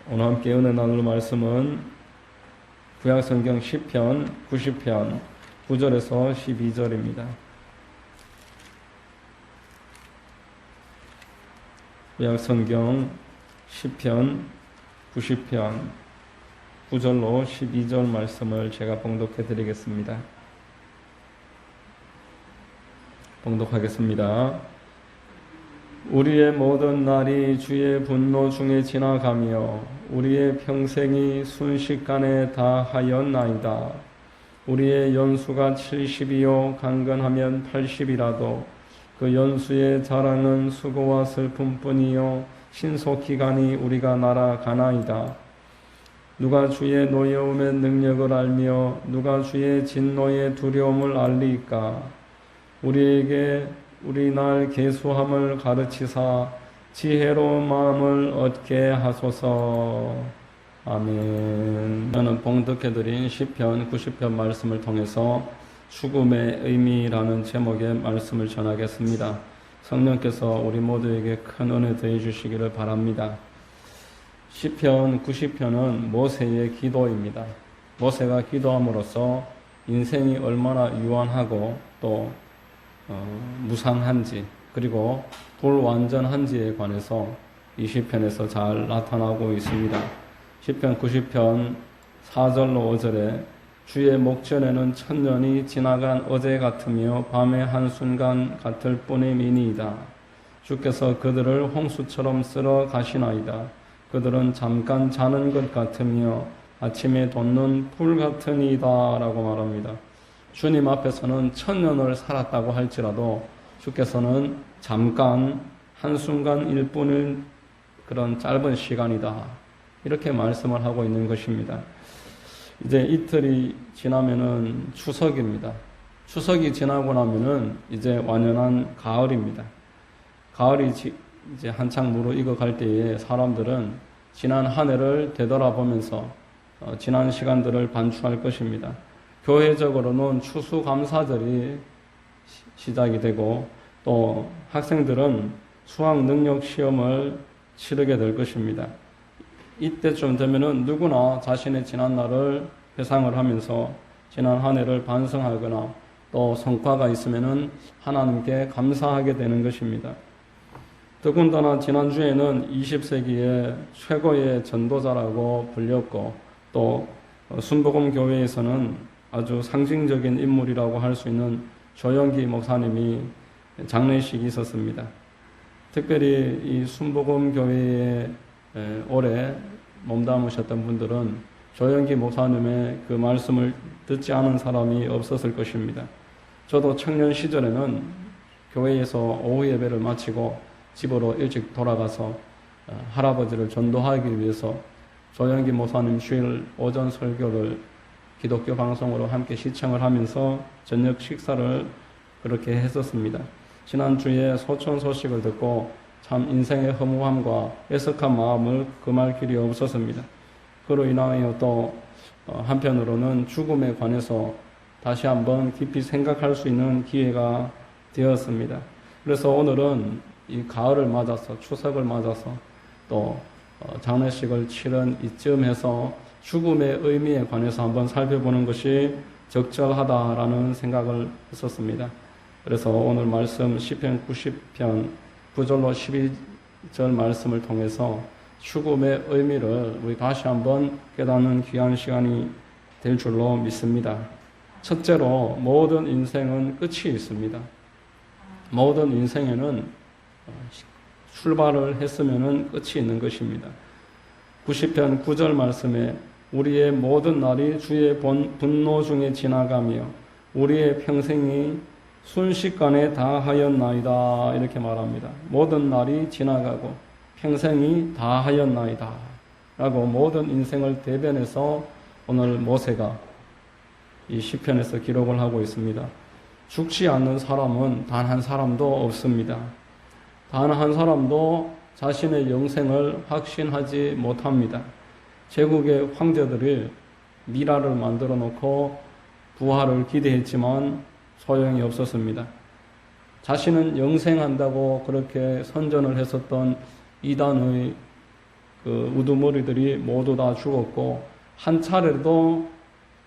오늘 함께 은혜 나눌 말씀은 구약성경 10편 90편 9절에서 12절입니다. 구약성경 10편 90편 9절로 12절 말씀을 제가 봉독해 드리겠습니다. 봉독하겠습니다. 우리의 모든 날이 주의 분노 중에 지나가며 우리의 평생이 순식간에 다하였나이다. 우리의 연수가 70이요 강건하면 80이라도 그 연수의 자랑은 수고와 슬픔뿐이요 신속기간이 우리가 날아가나이다. 누가 주의 노여움의 능력을 알며 누가 주의 진노의 두려움을 알리까? 우리에게 우리 날 계수함을 가르치사 지혜로운 마음을 얻게 하소서. 아멘. 저는 봉독해드린 시편 90편 말씀을 통해서 죽음의 의미라는 제목의 말씀을 전하겠습니다. 성령께서 우리 모두에게 큰 은혜 더해 주시기를 바랍니다. 시편 90편은 모세의 기도입니다. 모세가 기도함으로써 인생이 얼마나 유한하고 또 무상한지 그리고 불완전한지에 관해서 이 시편에서 잘 나타나고 있습니다. 시편 90편 4절로 5절에 주의 목전에는 천년이 지나간 어제 같으며 밤의 한순간 같을 뿐임이니이다. 주께서 그들을 홍수처럼 쓸어 가시나이다. 그들은 잠깐 자는 것 같으며 아침에 돋는 풀 같으니이다 라고 말합니다. 주님 앞에서는 천년을 살았다고 할지라도 주께서는 잠깐 한순간일 뿐일 그런 짧은 시간이다. 이렇게 말씀을 하고 있는 것입니다. 이제 이틀이 지나면은 추석입니다. 추석이 지나고 나면은 이제 완연한 가을입니다. 가을이 이제 한창 무르익어갈 때에 사람들은 지난 한 해를 되돌아보면서 지난 시간들을 반추할 것입니다. 교회적으로는 추수감사절이 시작이 되고 또 학생들은 수학능력시험을 치르게 될 것입니다. 이때쯤 되면은 누구나 자신의 지난 날을 회상을 하면서 지난 한 해를 반성하거나 또 성과가 있으면은 하나님께 감사하게 되는 것입니다. 더군다나 지난주에는 20세기의 최고의 전도자라고 불렸고 또 순복음 교회에서는 아주 상징적인 인물이라고 할 수 있는 조영기 목사님이 장례식이 있었습니다. 특별히 이 순복음 교회에 오래 몸담으셨던 분들은 조영기 목사님의 그 말씀을 듣지 않은 사람이 없었을 것입니다. 저도 청년 시절에는 교회에서 오후 예배를 마치고 집으로 일찍 돌아가서 할아버지를 전도하기 위해서 조영기 목사님 주일 오전 설교를 기독교 방송으로 함께 시청을 하면서 저녁 식사를 그렇게 했었습니다. 지난주에 소천 소식을 듣고 참 인생의 허무함과 애석한 마음을 금할 길이 없었습니다. 그로 인하여 또 한편으로는 죽음에 관해서 다시 한번 깊이 생각할 수 있는 기회가 되었습니다. 그래서 오늘은 이 가을을 맞아서 추석을 맞아서 또 장례식을 치른 이쯤 해서 죽음의 의미에 관해서 한번 살펴보는 것이 적절하다라는 생각을 했었습니다. 그래서 오늘 말씀 시편 90편 9절로 12절 말씀을 통해서 죽음의 의미를 우리 다시 한번 깨닫는 귀한 시간이 될 줄로 믿습니다. 첫째로 모든 인생은 끝이 있습니다. 모든 인생에는 출발을 했으면 끝이 있는 것입니다. 90편 9절 말씀에 우리의 모든 날이 주의 분노 중에 지나가며 우리의 평생이 순식간에 다하였나이다 이렇게 말합니다. 모든 날이 지나가고 평생이 다하였나이다 라고 모든 인생을 대변해서 오늘 모세가 이 시편에서 기록을 하고 있습니다. 죽지 않는 사람은 단 한 사람도 없습니다. 단 한 사람도 자신의 영생을 확신하지 못합니다. 제국의 황제들이 미라를 만들어 놓고 부활을 기대했지만 소용이 없었습니다. 자신은 영생한다고 그렇게 선전을 했었던 이단의 그 우두머리들이 모두 다 죽었고 한 차례도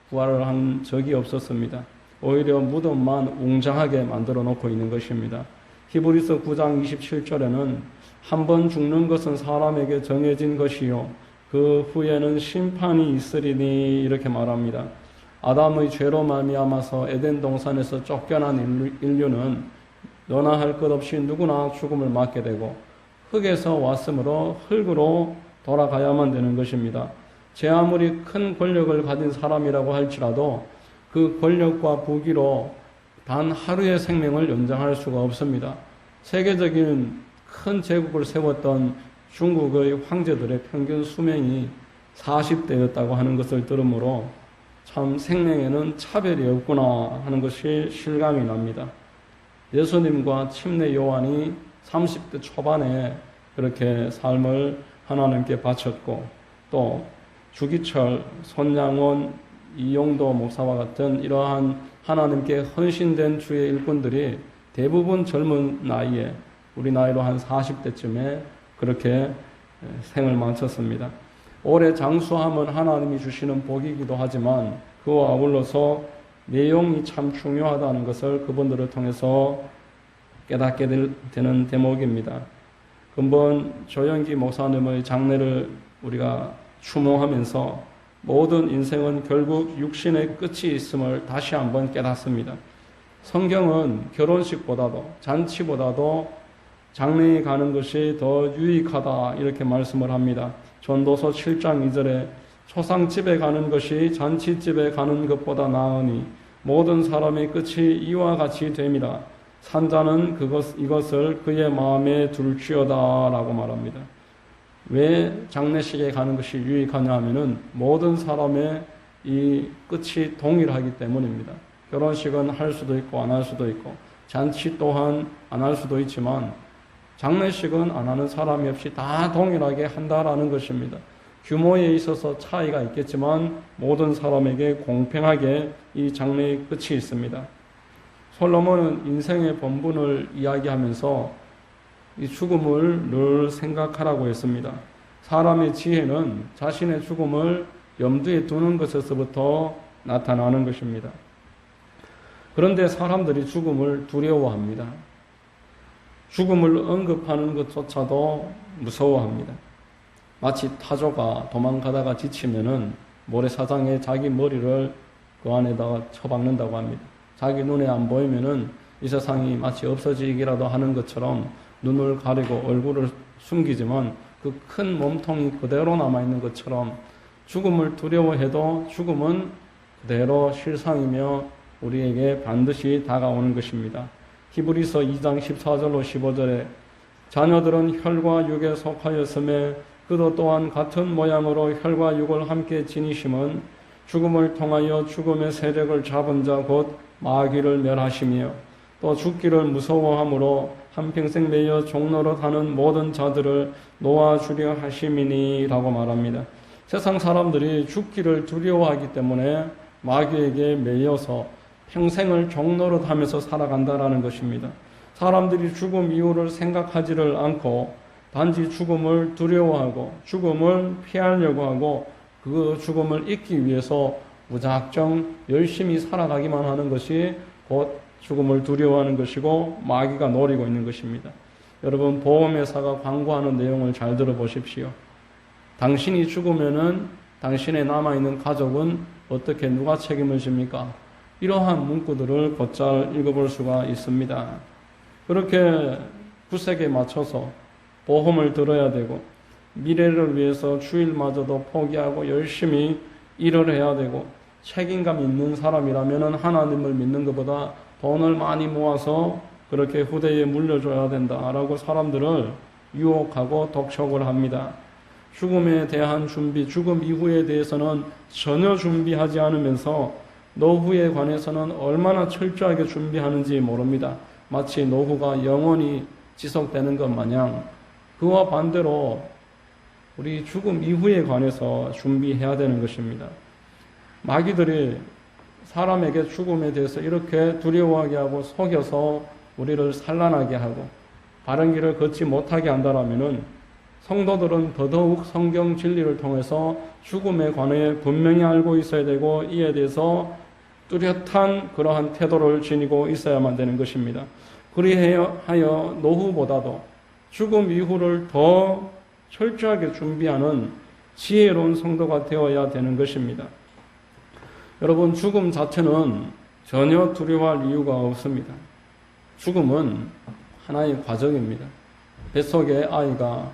부활을 한 적이 없었습니다. 오히려 무덤만 웅장하게 만들어 놓고 있는 것입니다. 히브리서 9장 27절에는 한 번 죽는 것은 사람에게 정해진 것이요 그 후에는 심판이 있으리니 이렇게 말합니다. 아담의 죄로 말미암아서 에덴 동산에서 쫓겨난 인류는 너나 할 것 없이 누구나 죽음을 맞게 되고 흙에서 왔으므로 흙으로 돌아가야만 되는 것입니다. 제 아무리 큰 권력을 가진 사람이라고 할지라도 그 권력과 부귀로 단 하루의 생명을 연장할 수가 없습니다. 세계적인 큰 제국을 세웠던 중국의 황제들의 평균 수명이 40대였다고 하는 것을 들으므로 참 생명에는 차별이 없구나 하는 것이 실감이 납니다. 예수님과 침례 요한이 30대 초반에 그렇게 삶을 하나님께 바쳤고 또 주기철, 손양원, 이용도 목사와 같은 이러한 하나님께 헌신된 주의 일꾼들이 대부분 젊은 나이에 우리 나이로 한 40대쯤에 그렇게 생을 마쳤습니다. 올해 장수함은 하나님이 주시는 복이기도 하지만 그와 아울러서 내용이 참 중요하다는 것을 그분들을 통해서 깨닫게 되는 대목입니다. 근본 조영기 목사님의 장례를 우리가 추모하면서 모든 인생은 결국 육신의 끝이 있음을 다시 한번 깨닫습니다. 성경은 결혼식보다도 잔치보다도 장례에 가는 것이 더 유익하다 이렇게 말씀을 합니다. 전도서 7장 2절에 초상집에 가는 것이 잔치집에 가는 것보다 나으니 모든 사람의 끝이 이와 같이 됨이라. 산자는 이것을 그의 마음에 둘지어다 라고 말합니다. 왜 장례식에 가는 것이 유익하냐 하면은 모든 사람의 이 끝이 동일하기 때문입니다. 결혼식은 할 수도 있고 안 할 수도 있고 잔치 또한 안 할 수도 있지만 장례식은 안 하는 사람이 없이 다 동일하게 한다라는 것입니다. 규모에 있어서 차이가 있겠지만 모든 사람에게 공평하게 이 장례의 끝이 있습니다. 솔로몬은 인생의 본분을 이야기하면서 이 죽음을 늘 생각하라고 했습니다. 사람의 지혜는 자신의 죽음을 염두에 두는 것에서부터 나타나는 것입니다. 그런데 사람들이 죽음을 두려워합니다. 죽음을 언급하는 것조차도 무서워합니다. 마치 타조가 도망가다가 지치면은 모래사장에 자기 머리를 그 안에다가 쳐박는다고 합니다. 자기 눈에 안 보이면은 이 세상이 마치 없어지기라도 하는 것처럼 눈을 가리고 얼굴을 숨기지만 그 큰 몸통이 그대로 남아있는 것처럼 죽음을 두려워해도 죽음은 그대로 실상이며 우리에게 반드시 다가오는 것입니다. 히브리서 2장 14절로 15절에 자녀들은 혈과 육에 속하였음에 그도 또한 같은 모양으로 혈과 육을 함께 지니심은 죽음을 통하여 죽음의 세력을 잡은 자 곧 마귀를 멸하시며 또 죽기를 무서워함으로 한평생 매여 종노릇 하는 모든 자들을 놓아주려 하심이니 라고 말합니다. 세상 사람들이 죽기를 두려워하기 때문에 마귀에게 매여서 평생을 종노릇 하면서 살아간다라는 것입니다. 사람들이 죽음 이후를 생각하지를 않고 단지 죽음을 두려워하고 죽음을 피하려고 하고 그 죽음을 잊기 위해서 무작정 열심히 살아가기만 하는 것이 곧 죽음을 두려워하는 것이고 마귀가 노리고 있는 것입니다. 여러분 보험회사가 광고하는 내용을 잘 들어보십시오. 당신이 죽으면은 당신의 남아있는 가족은 어떻게 누가 책임을 집니까? 이러한 문구들을 곧잘 읽어볼 수가 있습니다. 그렇게 구색에 맞춰서 보험을 들어야 되고 미래를 위해서 주일마저도 포기하고 열심히 일을 해야 되고 책임감 있는 사람이라면 하나님을 믿는 것보다 돈을 많이 모아서 그렇게 후대에 물려줘야 된다라고 사람들을 유혹하고 독촉을 합니다. 죽음에 대한 준비, 죽음 이후에 대해서는 전혀 준비하지 않으면서 노후에 관해서는 얼마나 철저하게 준비하는지 모릅니다. 마치 노후가 영원히 지속되는 것 마냥 그와 반대로 우리 죽음 이후에 관해서 준비해야 되는 것입니다. 마귀들이 사람에게 죽음에 대해서 이렇게 두려워하게 하고 속여서 우리를 산란하게 하고 바른 길을 걷지 못하게 한다라면은 성도들은 더더욱 성경 진리를 통해서 죽음에 관해 분명히 알고 있어야 되고 이에 대해서 뚜렷한 그러한 태도를 지니고 있어야만 되는 것입니다. 그리하여 노후보다도 죽음 이후를 더 철저하게 준비하는 지혜로운 성도가 되어야 되는 것입니다. 여러분, 죽음 자체는 전혀 두려워할 이유가 없습니다. 죽음은 하나의 과정입니다. 뱃속에 아이가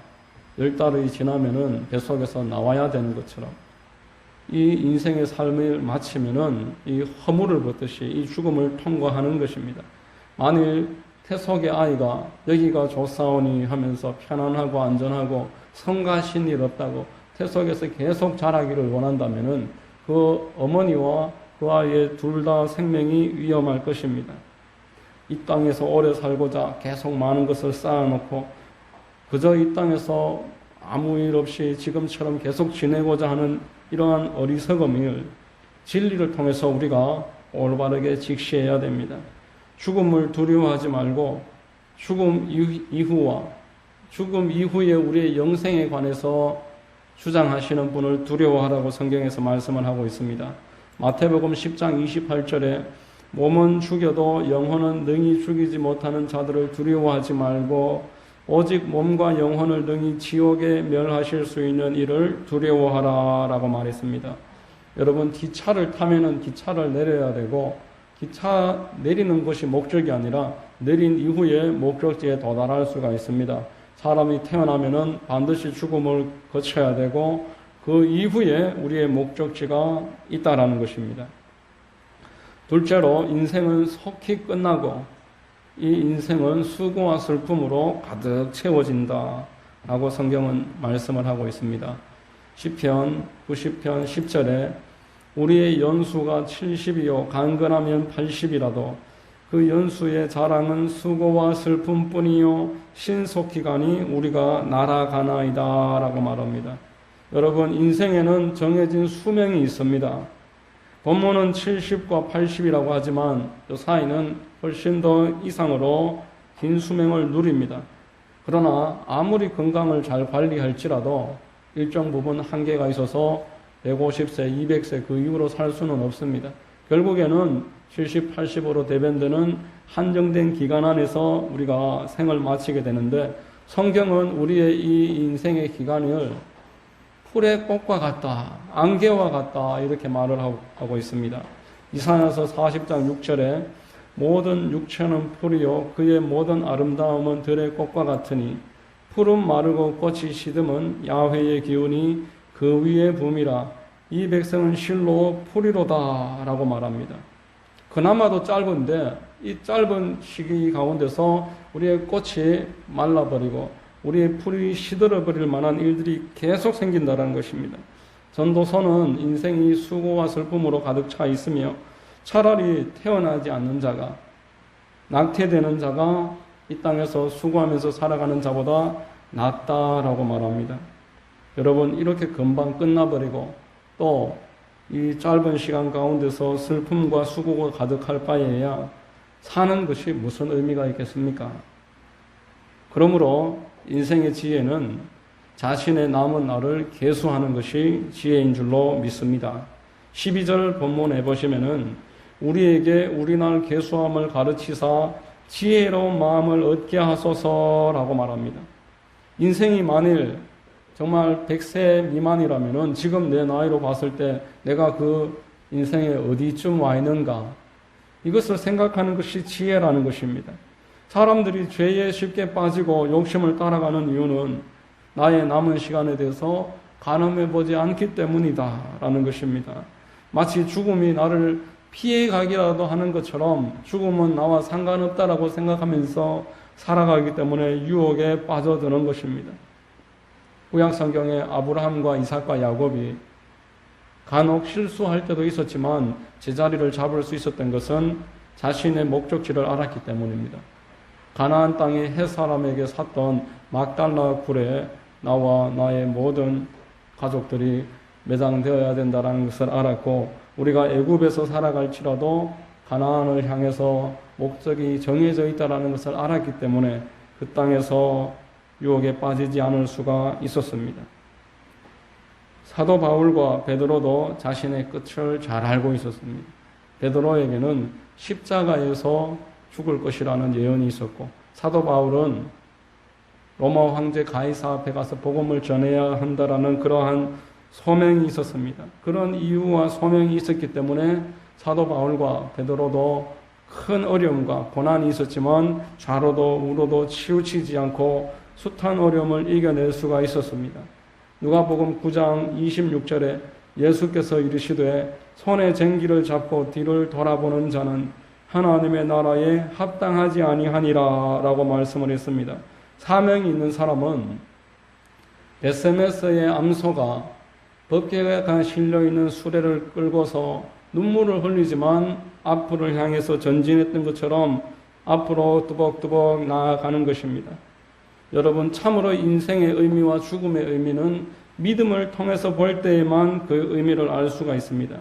10달이 지나면은 뱃속에서 나와야 되는 것처럼 이 인생의 삶을 마치면은 이 허물을 벗듯이 이 죽음을 통과하는 것입니다. 만일 태속의 아이가 여기가 좋사오니 하면서 편안하고 안전하고 성가신 일 없다고 태속에서 계속 자라기를 원한다면은 그 어머니와 그 아이의 둘 다 생명이 위험할 것입니다. 이 땅에서 오래 살고자 계속 많은 것을 쌓아놓고 그저 이 땅에서 아무 일 없이 지금처럼 계속 지내고자 하는 이러한 어리석음을 진리를 통해서 우리가 올바르게 직시해야 됩니다. 죽음을 두려워하지 말고 죽음 이후와 죽음 이후에 우리의 영생에 관해서 주장하시는 분을 두려워하라고 성경에서 말씀을 하고 있습니다. 마태복음 10장 28절에 몸은 죽여도 영혼은 능히 죽이지 못하는 자들을 두려워하지 말고 오직 몸과 영혼을 능히 지옥에 멸하실 수 있는 이를 두려워하라 라고 말했습니다. 여러분, 기차를 타면은 기차를 내려야 되고 기차 내리는 것이 목적이 아니라 내린 이후에 목적지에 도달할 수가 있습니다. 사람이 태어나면은 반드시 죽음을 거쳐야 되고 그 이후에 우리의 목적지가 있다라는 것입니다. 둘째로 인생은 속히 끝나고 이 인생은 수고와 슬픔으로 가득 채워진다 라고 성경은 말씀을 하고 있습니다. 시편 90편 10절에 우리의 연수가 70이요 간근하면 80이라도 그 연수의 자랑은 수고와 슬픔뿐이요 신속히 가니 우리가 날아가나이다 라고 말합니다. 여러분, 인생에는 정해진 수명이 있습니다. 본문은 70과 80이라고 하지만 그 사이는 훨씬 더 이상으로 긴 수명을 누립니다. 그러나 아무리 건강을 잘 관리할지라도 일정 부분 한계가 있어서 150세, 200세 그 이후로 살 수는 없습니다. 결국에는 70, 80으로 대변되는 한정된 기간 안에서 우리가 생을 마치게 되는데 성경은 우리의 이 인생의 기간을 풀의 꽃과 같다, 안개와 같다 이렇게 말을 하고 있습니다. 이사야서 40장 6절에 모든 육체는 풀이요 그의 모든 아름다움은 들의 꽃과 같으니 풀은 마르고 꽃이 시듬은 야훼의 기운이 그 위에 붐이라 이 백성은 실로 풀이로다 라고 말합니다. 그나마도 짧은데 이 짧은 시기 가운데서 우리의 꽃이 말라버리고 우리의 풀이 시들어버릴 만한 일들이 계속 생긴다는 것입니다. 전도서는 인생이 수고와 슬픔으로 가득 차 있으며 차라리 태어나지 않는 자가, 낙태되는 자가 이 땅에서 수고하면서 살아가는 자보다 낫다라고 말합니다. 여러분, 이렇게 금방 끝나버리고 또 이 짧은 시간 가운데서 슬픔과 수고가 가득할 바에야 사는 것이 무슨 의미가 있겠습니까? 그러므로 인생의 지혜는 자신의 남은 날을 계수하는 것이 지혜인 줄로 믿습니다. 12절 본문에 보시면은 우리에게 우리 날 계수함을 가르치사 지혜로운 마음을 얻게 하소서라고 말합니다. 인생이 만일 정말 100세 미만이라면은 지금 내 나이로 봤을 때 내가 그 인생에 어디쯤 와 있는가? 이것을 생각하는 것이 지혜라는 것입니다. 사람들이 죄에 쉽게 빠지고 욕심을 따라가는 이유는 나의 남은 시간에 대해서 가늠해 보지 않기 때문이다 라는 것입니다. 마치 죽음이 나를 피해가기라도 하는 것처럼 죽음은 나와 상관없다라고 생각하면서 살아가기 때문에 유혹에 빠져드는 것입니다. 구약성경에 아브라함과 이삭과 야곱이 간혹 실수할 때도 있었지만 제자리를 잡을 수 있었던 것은 자신의 목적지를 알았기 때문입니다. 가나안 땅의 햇사람에게 샀던 막달라 굴에 나와 나의 모든 가족들이 매장되어야 된다는 것을 알았고 우리가 애굽에서 살아갈지라도 가나안을 향해서 목적이 정해져 있다는 것을 알았기 때문에 그 땅에서 유혹에 빠지지 않을 수가 있었습니다. 사도 바울과 베드로도 자신의 끝을 잘 알고 있었습니다. 베드로에게는 십자가에서 죽을 것이라는 예언이 있었고, 사도 바울은 로마 황제 가이사 앞에 가서 복음을 전해야 한다라는 그러한 소명이 있었습니다. 그런 이유와 소명이 있었기 때문에 사도 바울과 베드로도 큰 어려움과 고난이 있었지만 좌로도 우로도 치우치지 않고 숱한 어려움을 이겨낼 수가 있었습니다. 누가복음 9장 26절에 예수께서 이르시되 손에 쟁기를 잡고 뒤를 돌아보는 자는 하나님의 나라에 합당하지 아니하니라 라고 말씀을 했습니다. 사명이 있는 사람은 베세메스의 암소가 법궤가 실려있는 수레를 끌고서 눈물을 흘리지만 앞으로 향해서 전진했던 것처럼 앞으로 뚜벅뚜벅 나아가는 것입니다. 여러분, 참으로 인생의 의미와 죽음의 의미는 믿음을 통해서 볼 때에만 그 의미를 알 수가 있습니다.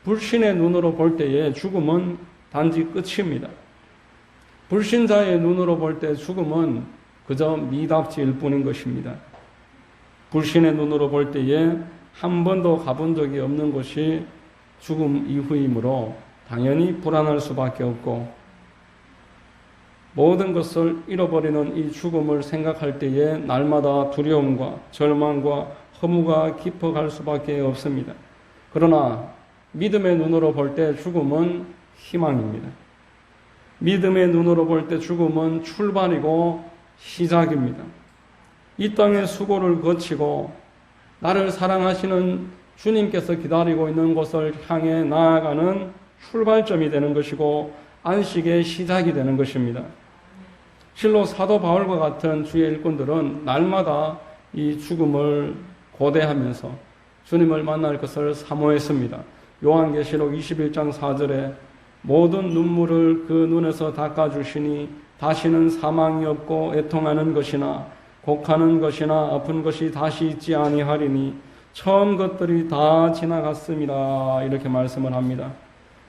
불신의 눈으로 볼 때에 죽음은 단지 끝입니다. 불신자의 눈으로 볼 때 죽음은 그저 미답지일 뿐인 것입니다. 불신의 눈으로 볼 때에 한 번도 가본 적이 없는 곳이 죽음 이후이므로 당연히 불안할 수밖에 없고, 모든 것을 잃어버리는 이 죽음을 생각할 때에 날마다 두려움과 절망과 허무가 깊어갈 수밖에 없습니다. 그러나 믿음의 눈으로 볼 때 죽음은 희망입니다. 믿음의 눈으로 볼 때 죽음은 출발이고 시작입니다. 이 땅의 수고를 거치고 나를 사랑하시는 주님께서 기다리고 있는 곳을 향해 나아가는 출발점이 되는 것이고 안식의 시작이 되는 것입니다. 실로 사도 바울과 같은 주의 일꾼들은 날마다 이 죽음을 고대하면서 주님을 만날 것을 사모했습니다. 요한계시록 21장 4절에 모든 눈물을 그 눈에서 닦아주시니 다시는 사망이 없고 애통하는 것이나 곡하는 것이나 아픈 것이 다시 있지 아니하리니 처음 것들이 다 지나갔습니다. 이렇게 말씀을 합니다.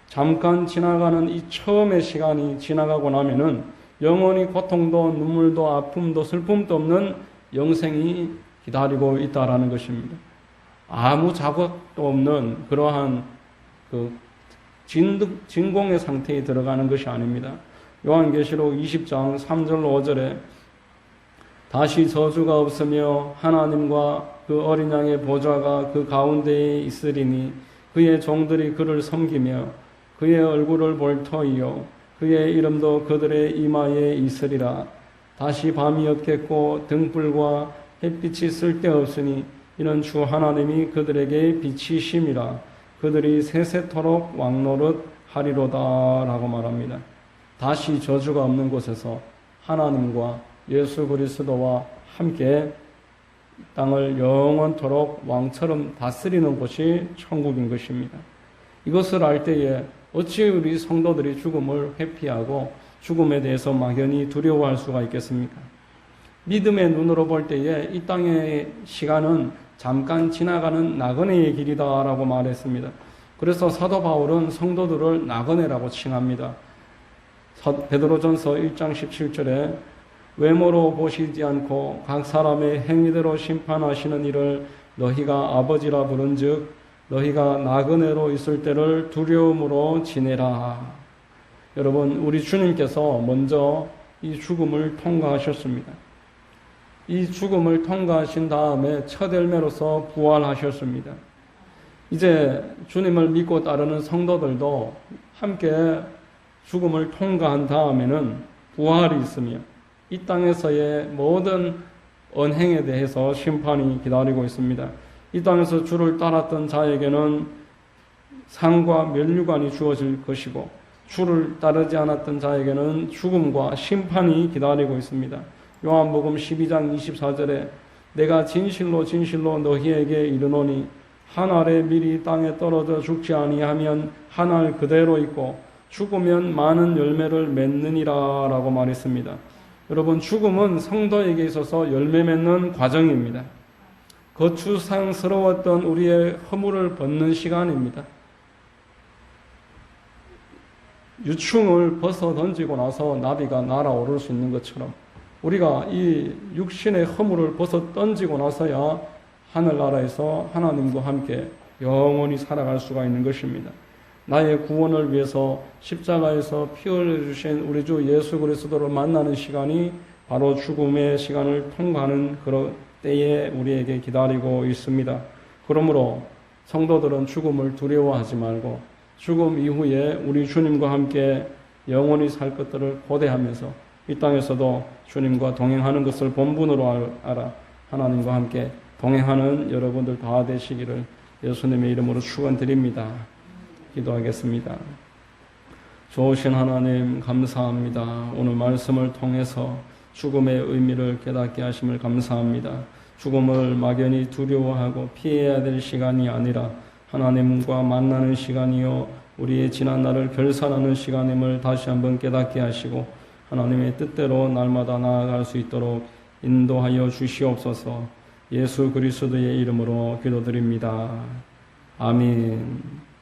잠깐 지나가는 이 처음의 시간이 지나가고 나면은 영원히 고통도 눈물도 아픔도 슬픔도 없는 영생이 기다리고 있다라는 것입니다. 아무 자극도 없는 그러한 진공의 상태에 들어가는 것이 아닙니다. 요한계시록 20장 3절 5절에 다시 저주가 없으며 하나님과 그 어린 양의 보좌가 그 가운데에 있으리니 그의 종들이 그를 섬기며 그의 얼굴을 볼 터이요 그의 이름도 그들의 이마에 있으리라. 다시 밤이 없겠고 등불과 햇빛이 쓸데없으니 이는 주 하나님이 그들에게 빛이심이라. 그들이 세세토록 왕노릇 하리로다 라고 말합니다. 다시 저주가 없는 곳에서 하나님과 예수 그리스도와 함께 땅을 영원토록 왕처럼 다스리는 곳이 천국인 것입니다. 이것을 알 때에 어찌 우리 성도들이 죽음을 회피하고 죽음에 대해서 막연히 두려워할 수가 있겠습니까? 믿음의 눈으로 볼 때에 이 땅의 시간은 잠깐 지나가는 나그네의 길이다라고 말했습니다. 그래서 사도 바울은 성도들을 나그네라고 칭합니다. 베드로전서 1장 17절에 외모로 보시지 않고 각 사람의 행위대로 심판하시는 이를 너희가 아버지라 부른즉 너희가 나그네로 있을 때를 두려움으로 지내라. 여러분, 우리 주님께서 먼저 이 죽음을 통과하셨습니다. 이 죽음을 통과하신 다음에 첫 열매로서 부활하셨습니다. 이제 주님을 믿고 따르는 성도들도 함께 죽음을 통과한 다음에는 부활이 있으며 이 땅에서의 모든 언행에 대해서 심판이 기다리고 있습니다. 이 땅에서 주를 따랐던 자에게는 상과 면류관이 주어질 것이고 주를 따르지 않았던 자에게는 죽음과 심판이 기다리고 있습니다. 요한복음 12장 24절에 내가 진실로 진실로 너희에게 이르노니 한 알의 밀이 땅에 떨어져 죽지 아니하면 한 알 그대로 있고 죽으면 많은 열매를 맺느니라 라고 말했습니다. 여러분, 죽음은 성도에게 있어서 열매 맺는 과정입니다. 거추장스러웠던 우리의 허물을 벗는 시간입니다. 유충을 벗어 던지고 나서 나비가 날아오를 수 있는 것처럼 우리가 이 육신의 허물을 벗어 던지고 나서야 하늘나라에서 하나님과 함께 영원히 살아갈 수가 있는 것입니다. 나의 구원을 위해서 십자가에서 피 흘려주신 우리 주 예수 그리스도를 만나는 시간이 바로 죽음의 시간을 통과하는 그런 때에 우리에게 기다리고 있습니다. 그러므로 성도들은 죽음을 두려워하지 말고 죽음 이후에 우리 주님과 함께 영원히 살 것들을 고대하면서 이 땅에서도 주님과 동행하는 것을 본분으로 알아 하나님과 함께 동행하는 여러분들 다 되시기를 예수님의 이름으로 축원드립니다. 기도하겠습니다. 좋으신 하나님 감사합니다. 오늘 말씀을 통해서 죽음의 의미를 깨닫게 하심을 감사합니다. 죽음을 막연히 두려워하고 피해야 될 시간이 아니라 하나님과 만나는 시간이요 우리의 지난 날을 결산하는 시간임을 다시 한번 깨닫게 하시고 하나님의 뜻대로 날마다 나아갈 수 있도록 인도하여 주시옵소서. 예수 그리스도의 이름으로 기도드립니다. 아멘.